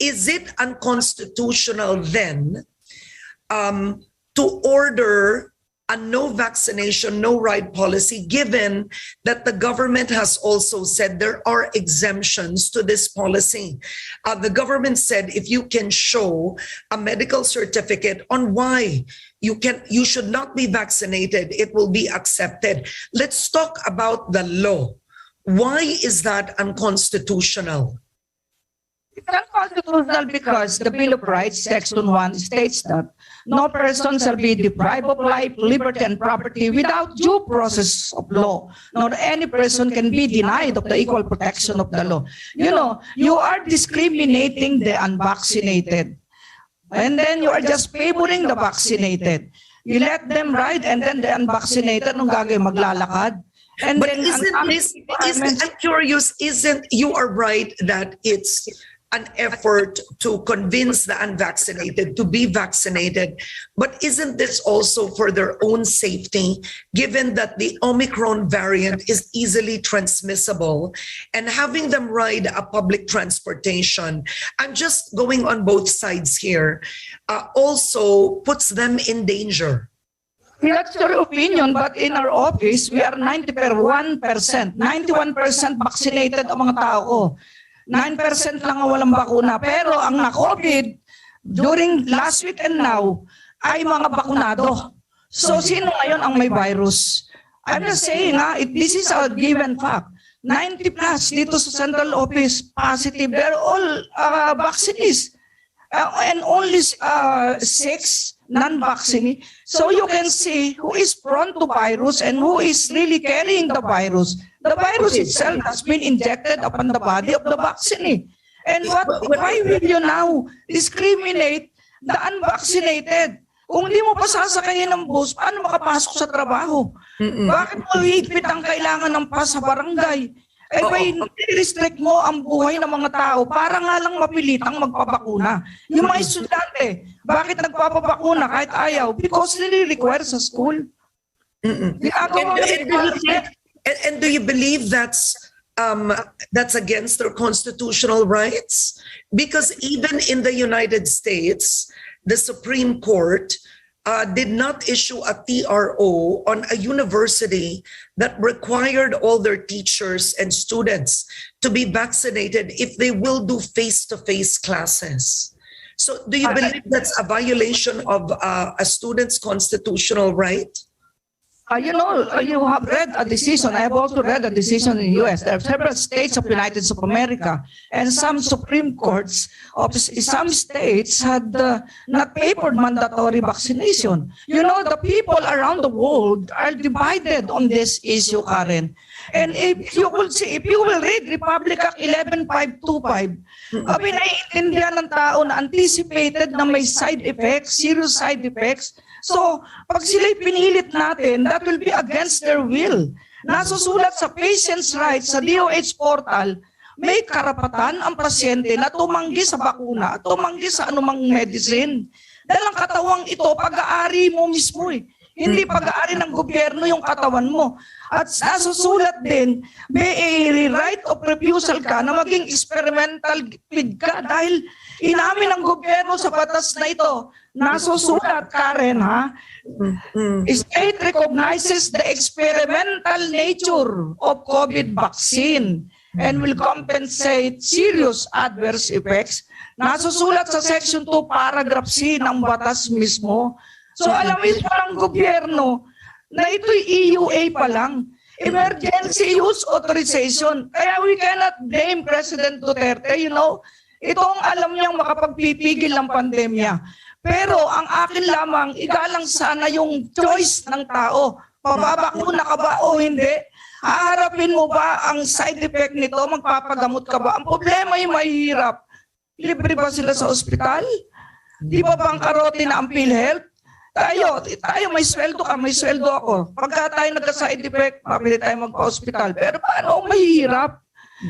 is it unconstitutional then to order a no vaccination, no ride policy, given that the government has also said there are exemptions to this policy? The government said if you can show a medical certificate on why you should not be vaccinated, it will be accepted. Let's talk about the law. Why is that unconstitutional? It's unconstitutional because the Bill of Rights, Section 1, states that no person shall be deprived of life, liberty, and property without due process of law, nor any person can be denied of the equal protection of the law. You know, you are discriminating the unvaccinated, and then you are just favoring the vaccinated. You let them ride, and then the unvaccinated, nung gagawin, maglalakad. And but then I'm curious, you are right that it's an effort to convince the unvaccinated to be vaccinated, but isn't this also for their own safety, given that the Omicron variant is easily transmissible, and having them ride a public transportation, I'm just going on both sides here, also puts them in danger? That's your opinion, but in our office, we are 91% vaccinated ang mga tao ko. 9% lang ang walang bakuna. Pero ang na-COVID, during last week and now, ay mga bakunado. So sino ngayon ang may virus? I'm just saying, this is a given fact. 90 plus dito sa central office, positive. They're all vaccinated. And only 6 non-vaccinated. So you can see who is prone to virus and who is really carrying the virus. The virus itself has been injected upon the body of the vaccinated. And why will you now discriminate the unvaccinated? Kung hindi mo pa sasakayin ng bus, paano makapasok sa trabaho? Bakit mo higpit ang kailangan ng pass sa barangay? Eh, may restrict mo ang buhay ng mga tao para nga lang mapilitang magpabakuna. Yung mga estudyante, bakit nagpapabakuna kahit ayaw? Because nire-require sa school. And do you believe that's against their constitutional rights? Because even in the United States, the Supreme Court did not issue a TRO on a university that required all their teachers and students to be vaccinated if they will do face-to-face classes. So do you believe that's a violation of a student's constitutional right? You have read a decision. I have also read a decision in the U.S. There are several states of the United States of America, and some Supreme Courts of some states had not favored mandatory vaccination. You know, the people around the world are divided on this issue, Karen. And if you will see, if you will read Republic Act 11525, naiintindihan ng tao na anticipated na may side effects, serious side effects. So, pag sila'y pinilit natin, that will be against their will. Nasusulat sa patient's rights sa DOH portal, may karapatan ang pasyente na tumanggi sa bakuna, tumanggi sa anumang medicine. Dahil ang katawang ito, pag-aari mo mismo eh. Hindi pag-aari ng gobyerno yung katawan mo. At nasusulat din, may right of refusal ka na maging experimental feed ka dahil inamin ng gobyerno sa batas na ito. Nasusulat, Karen, ha? State recognizes the experimental nature of COVID vaccine and will compensate serious adverse effects. Nasusulat sa Section 2, Paragraph C ng batas mismo. So alam mismo ng gobyerno na ito'y EUA pa lang. Emergency Use Authorization. Kaya we cannot blame President Duterte, you know. Itong alam niyang makapagpipigil ng pandemya. Pero ang akin lamang, igalang sana yung choice ng tao. Pababakuna ka ba o hindi? Haharapin mo ba ang side effect nito? Magpapagamot ka ba? Ang problema yung mahirap. Libre ba sila sa ospital? Di ba bangkarote na ang PhilHealth? Tayo may sweldo ka, may sweldo ako. Pagka tayo nagka-side effect, mapili tayo magpa-hospital. Pero paano mahirap?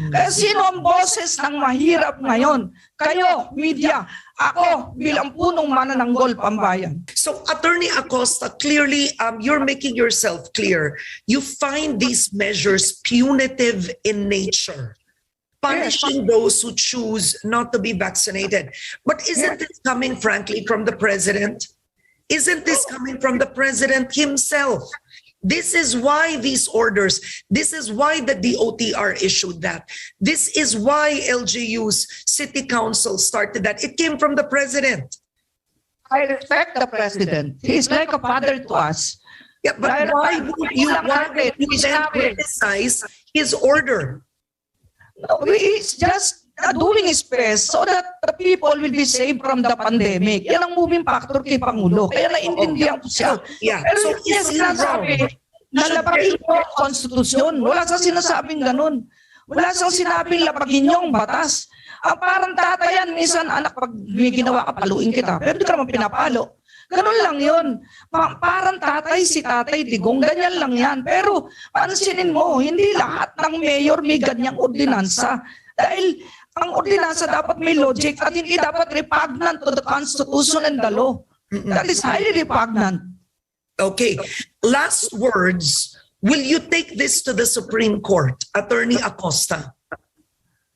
Kaya sino ang boses ng mahirap ngayon? Kayo, media. Ako, bilang punong manananggol pambayan. So, Attorney Acosta, clearly, you're making yourself clear. You find these measures punitive in nature. punishing those who choose not to be vaccinated. But isn't this coming, frankly, from the president? Isn't this coming from the president himself? This is why these orders, this is why the DOTR issued that. This is why LGU's city council started that. It came from the president. I respect the president. He's like a father to us. Yeah, but why would you then criticize his order? No, he's just doing his best so that the people will be saved from the pandemic. Yan ang moving factor kay Pangulo. Kaya naintindihan ko siya. Yeah. Pero So hindi niya sinasabi na lapagin mo ang konstitusyon. Wala siyang sinasabing ganun. Wala siyang sinabing lapagin niyo ang batas. Ang parang tatayan, minsan anak, pag may ginawa ka, paluin kita. Pero hindi ka naman pinapalo. Ganun lang yun. Parang tatay si Tatay Digong, ganyan lang yan. Pero pansinin mo, hindi lahat ng mayor may ganyang ordinansa. Dahil ang ordinansa dapat may logic at hindi dapat repugnant to the Constitution and the law. That is highly repugnant. Okay. Last words. Will you take this to the Supreme Court, Attorney Acosta?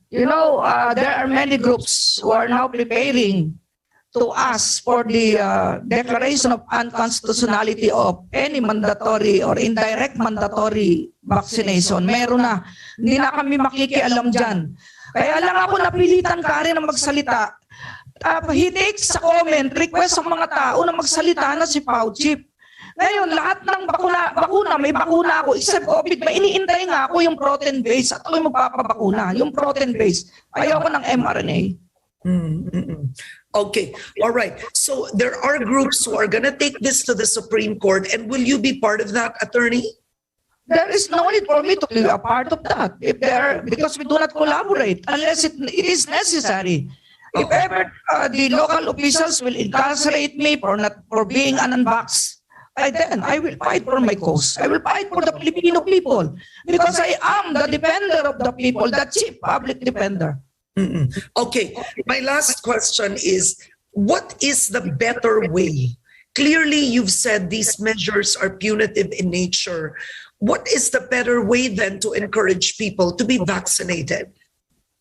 You know, there are many groups who are now preparing to ask for the declaration of unconstitutionality of any mandatory or indirect mandatory vaccination. Meron na. Hindi na kami makikialam dyan. Kaya lang ako napilitan ka rin na magsalita. He takes sa comment, request ng mga tao na magsalita na si Fauci. Ngayon, lahat ng bakuna, may bakuna ako, except COVID, may iniintay nga ako yung protein base at ako'y magpapabakuna, yung protein base. Ayaw ko ng mRNA. Okay, all right. So there are groups who are going to take this to the Supreme Court, and will you be part of that, Attorney? There is no need for me to be a part of that because we do not collaborate unless it is necessary. If ever the local officials will incarcerate me for being an unvaxxed, then I will fight for my cause. I will fight for the Filipino people because I am the defender of the people, the chief public defender. Okay, my last question is, what is the better way? Clearly, you've said these measures are punitive in nature. What is the better way then to encourage people to be vaccinated?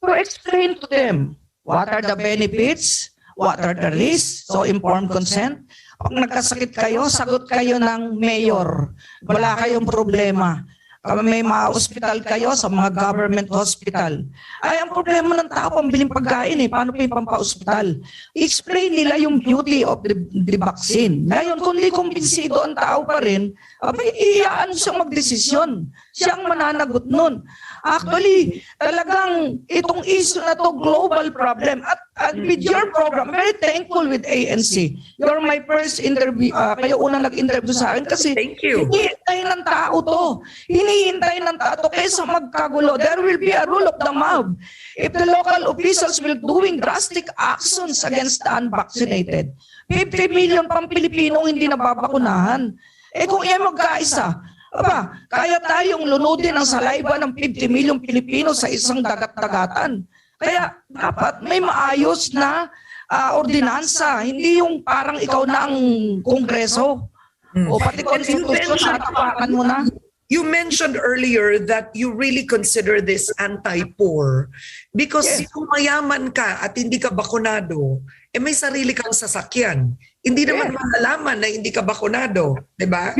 To explain to them what are the benefits, what are the risks, so informed consent. Pag nagkasakit kayo, sagot kayo ng mayor. Wala kayong problema. May mga hospital kayo sa mga government hospital. Ay, ang problema ng tao, pambiling pagkain paano pa yung pampa-hospital? Explain nila yung beauty of the vaccine. Ngayon, kung di kumbinsido ang tao pa rin, iyaan siyang magdesisyon. Siyang mananagot nun. Actually, talagang itong issue na to global problem. At with your program, very thankful with ANC. You're my first interview. Kayo unang nag-interview sa akin kasi Thank you. hinihintay ng tao to. Hinihintay ng tao to kaysa magkagulo. There will be a rule of the mob. If the local officials will doing drastic actions against the unvaccinated, 50 million pang Pilipinong hindi nababakunahan. Kung iyan magkaisa, kaya tayong lunodin ang saliva ng 50 million Pilipino sa isang dagat-dagatan. Kaya dapat may maayos na ordinansa, hindi yung parang ikaw na ang kongreso. O pati konstitusyon, natapakan mo na. You mentioned earlier that you really consider this anti-poor because kung mayaman ka at hindi ka bakunado, may sarili kang sasakyan. Hindi naman malalaman na hindi ka bakunado, di ba?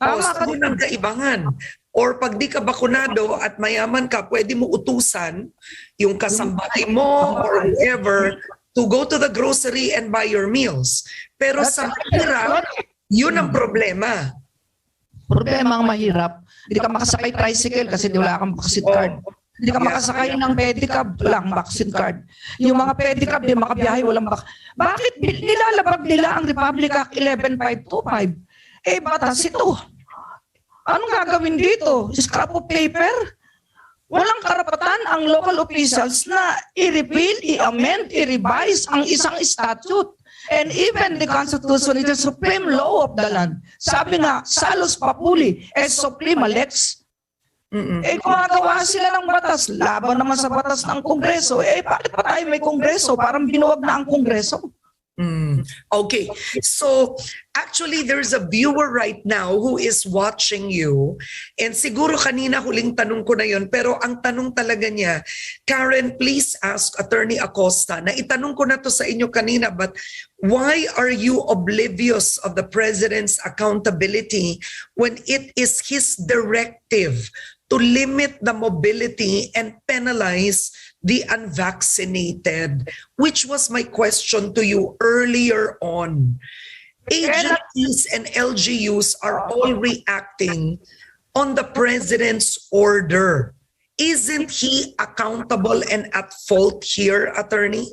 O sa unang kaibangan. Or pag di ka bakunado at mayaman ka, pwede mo utusan yung kasambahay mo or whoever to go to the grocery and buy your meals. Pero sa mahirap, yun ang problema. Problema ang mahirap. Hindi ka makasakay tricycle kasi wala kang vaccine card. Hindi ka makasakay ng pedicab, walang vaccine card. Yung mga pedicab, di makabiyahe, walang vaccine. Bakit nilalabag nila ang Republic Act 11525? Batas ito. Anong gagawin dito? Scrap of paper? Walang karapatan ang local officials na i-repeal, i-amend, i-revise ang isang statute. And even the Constitution is the supreme law of the land. Sabi nga, salus papuli, suprema lex. Gumagawa sila ng batas, laban naman sa batas ng Kongreso. Bakit pa tayo may Kongreso? Parang binuwag na ang Kongreso. Okay. So actually, there's a viewer right now who is watching you. And siguro kanina huling tanong ko na yun. Pero ang tanong talaga niya, Karen, please ask Attorney Acosta. Na itanong ko na to sa inyo kanina, but why are you oblivious of the President's accountability when it is his directive to limit the mobility and penalize the unvaccinated, which was my question to you earlier on. Agencies and LGUs are all reacting on the President's order. Isn't he accountable and at fault here, Attorney?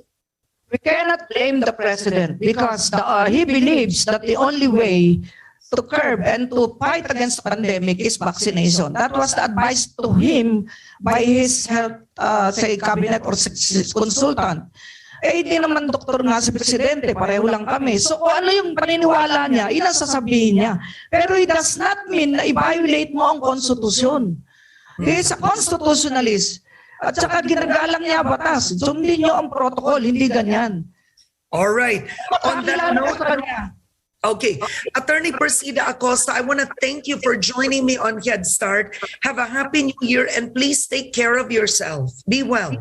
We cannot blame the President because he believes that the only way to curb and to fight against the pandemic is vaccination. That was the advice to him by his health, cabinet or consultant. Eh, hindi naman doktor nga si Presidente, pareho lang kami. So kung ano yung paniniwala niya, yun ang sasabihin niya. Pero it does not mean na i-violate mo ang konstitusyon. He is a constitutionalist. At saka ginagalang niya batas. Sundin niyo ang protocol, hindi ganyan. All right. On that note, okay. Attorney Persida Acosta, I want to thank you for joining me on Head Start. Have a happy new year and please take care of yourself. Be well.